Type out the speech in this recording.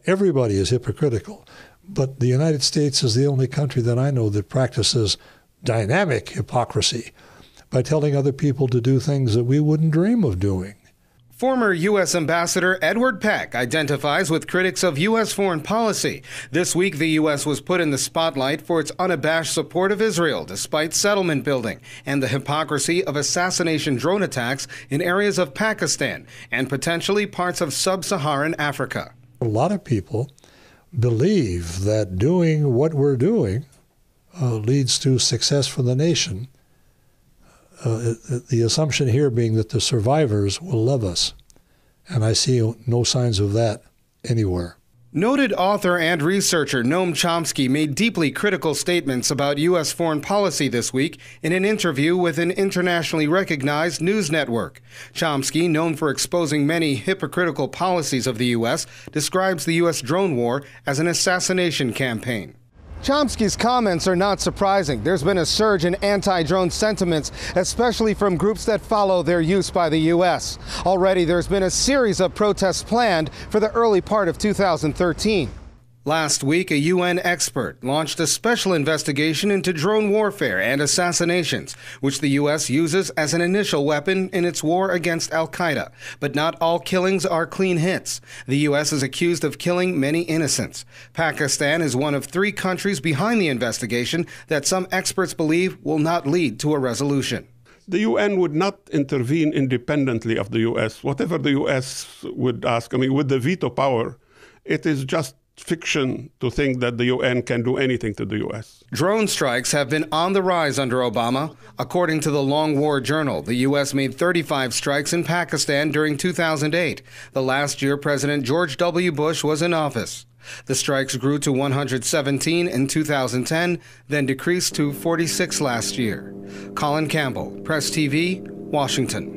Everybody is hypocritical, but the United States is the only country that I know that practices dynamic hypocrisy by telling other people to do things that we wouldn't dream of doing. Former U.S. Ambassador Edward Peck identifies with critics of U.S. foreign policy. This week, the U.S. was put in the spotlight for its unabashed support of Israel, despite settlement building, and the hypocrisy of assassination drone attacks in areas of Pakistan and potentially parts of sub-Saharan Africa. A lot of people believe that doing what we're doing leads to success for the nation. The assumption here being that the survivors will love us, and I see no signs of that anywhere. Noted author and researcher Noam Chomsky made deeply critical statements about U.S. foreign policy this week in an interview with an internationally recognized news network. Chomsky, known for exposing many hypocritical policies of the U.S., describes the U.S. drone war as an assassination campaign. Chomsky's comments are not surprising. There's been a surge in anti-drone sentiments, especially from groups that follow their use by the U.S. Already, there's been a series of protests planned for the early part of 2013. Last week, a UN expert launched a special investigation into drone warfare and assassinations, which the U.S. uses as an initial weapon in its war against al-Qaeda. But not all killings are clean hits. The U.S. is accused of killing many innocents. Pakistan is one of 3 countries behind the investigation that some experts believe will not lead to a resolution. The UN would not intervene independently of the U.S. Whatever the U.S. would ask, with the veto power, it is just fiction to think that the UN can do anything to the U.S. Drone strikes have been on the rise under Obama. According to the Long War Journal, the U.S. made 35 strikes in Pakistan during 2008, the last year President George W. Bush was in office. The strikes grew to 117 in 2010, then decreased to 46 last year. Colin Campbell, Press TV, Washington.